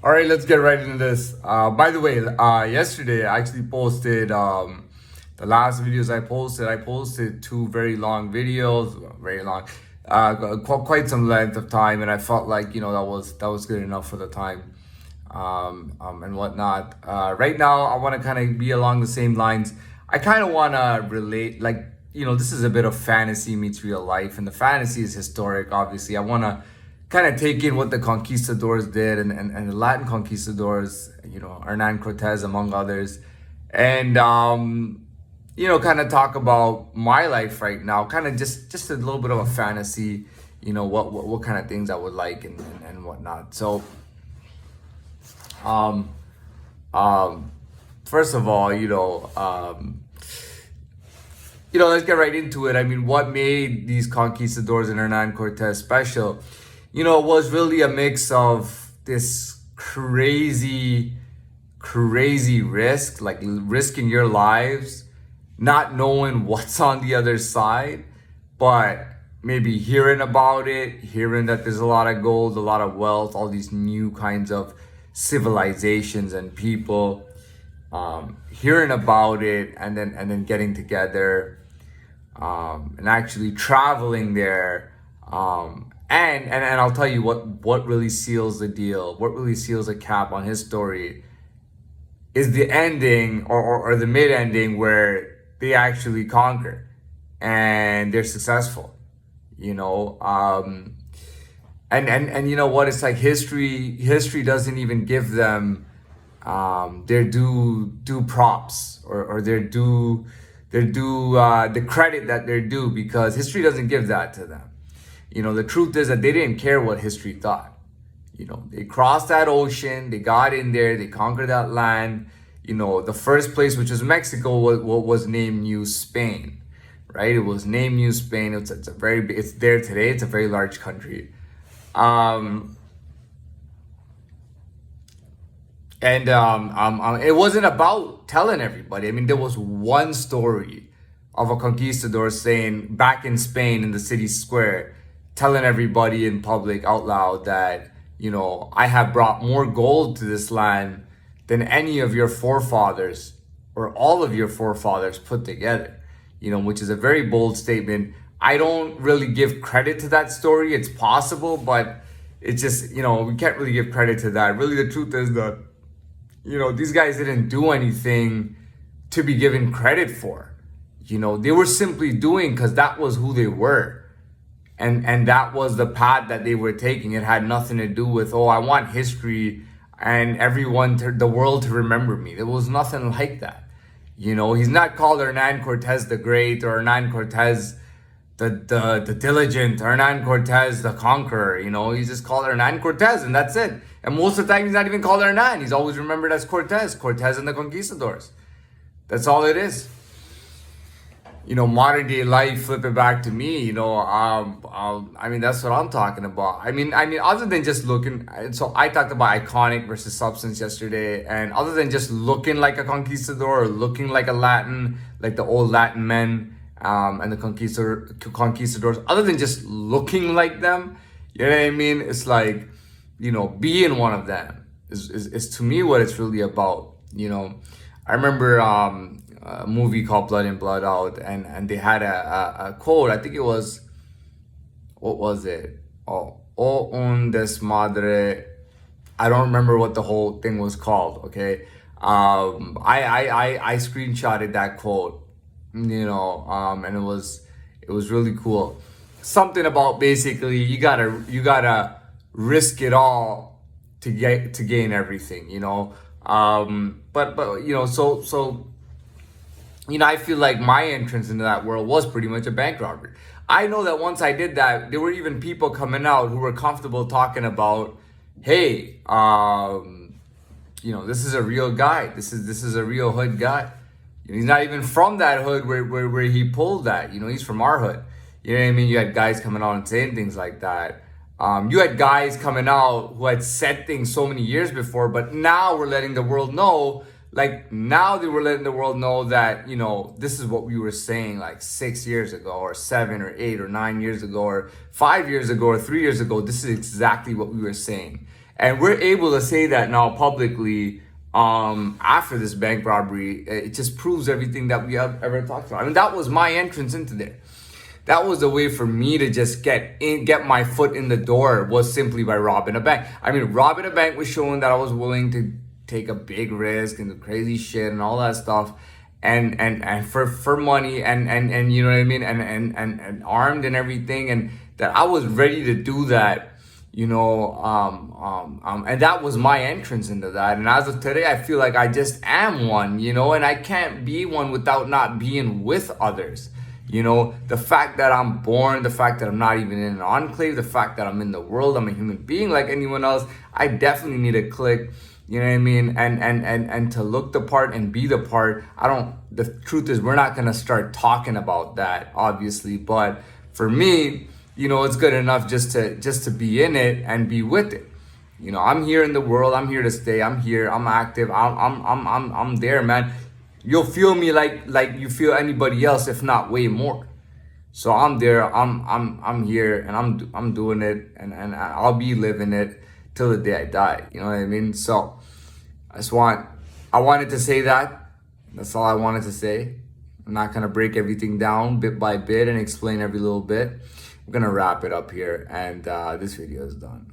All right, let's get right into this. By the way, yesterday I actually posted the last videos I posted. I posted two very long videos, very long, quite some length of time, and I felt like that was good enough for the time, and whatnot. Right now, I want to kind of be along the same lines. I kind of want to relate, like this is a bit of fantasy meets real life, and the fantasy is historic. Obviously, I want to kind of take in what the conquistadors did and the Latin conquistadors, Hernan Cortez among others, and kind of talk about my life right now, kind of just a little bit of a fantasy, what kind of things I would like and whatnot. So, um, first of all, let's get right into it. I mean, what made these conquistadors and Hernan Cortez special? Was really a mix of this crazy risk, like risking your lives, not knowing what's on the other side, but maybe hearing about it, hearing that there's a lot of gold, a lot of wealth, all these new kinds of civilizations and people, hearing about it, and then getting together, and actually traveling there. And I'll tell you what really seals the deal, what really seals a cap on his story is the ending or the mid ending where they actually conquer and they're successful, and you know what, it's like history doesn't even give them their due props or the credit that they're due, because history doesn't give that to them. The truth is that they didn't care what history thought. They crossed that ocean, they got in there, they conquered that land. The first place, which was Mexico, was named New Spain, right? It was named New Spain. It's there today. It's a very large country. It wasn't about telling everybody. I mean, there was one story of a conquistador saying back in Spain in the city square, telling everybody in public out loud that, I have brought more gold to this land than any of your forefathers or all of your forefathers put together, which is a very bold statement. I don't really give credit to that story. It's possible, but it's just, we can't really give credit to that. Really, the truth is that, these guys didn't do anything to be given credit for. They were simply doing because that was who they were. And that was the path that they were taking. It had nothing to do with, I want history and the world to remember me. There was nothing like that. He's not called Hernan Cortez the Great or Hernan Cortez the Diligent, Hernan Cortez the Conqueror. He's just called Hernan Cortez, and that's it. And most of the time, he's not even called Hernan. He's always remembered as Cortez and the Conquistadors. That's all it is. Modern day life, flip it back to me, I mean, that's what I'm talking about. I mean, other than just looking, so I talked about iconic versus substance yesterday, and other than just looking like a conquistador or looking like a Latin, like the old Latin men, and the conquistadors, other than just looking like them, you know what I mean? It's like, being one of them is to me what it's really about. I remember, a movie called Blood In Blood Out, and they had a quote. I think it was, what was it? Un desmadre. I don't remember what the whole thing was called. Okay, I screenshotted that quote, and it was really cool. Something about basically you gotta risk it all to gain everything. But so. I feel like my entrance into that world was pretty much a bank robbery. I know that once I did that, there were even people coming out who were comfortable talking about, hey, this is a real guy. This is a real hood guy. He's not even from that hood where he pulled that. He's from our hood. You know what I mean? You had guys coming out and saying things like that. You had guys coming out who had said things so many years before, but now we're letting the world know. Like, now they were letting the world know that, this is what we were saying like 6 years ago or 7 or 8 or 9 years ago or 5 years ago or 3 years ago. This is exactly what we were saying. And we're able to say that now publicly after this bank robbery. It just proves everything that we have ever talked about. I mean, that was my entrance into there. That was the way for me to just get my foot in the door, was simply by robbing a bank. I mean, robbing a bank was showing that I was willing to take a big risk and do crazy shit and all that stuff, and for money, and you know what I mean, and armed and everything, and that I was ready to do that, you know, and that was my entrance into that. And as of today, I feel like I just am one, you know, and I can't be one without not being with others. You know, the fact that I'm born, the fact that I'm not even in an enclave, the fact that I'm in the world, I'm a human being like anyone else, I definitely need a click, you know what I mean? And to look the part and be the part. The truth is, we're not gonna start talking about that, obviously, but for me, you know, it's good enough just to be in it and be with it. You know, I'm here in the world, I'm here to stay, I'm here, I'm active, I'm there, man. You'll feel me like you feel anybody else, if not way more. So I'm there, I'm here, and I'm doing it, and I'll be living it till the day I die. You know what I mean? So I wanted to say that. That's all I wanted to say. I'm not gonna break everything down bit by bit and explain every little bit. I'm gonna wrap it up here, and this video is done.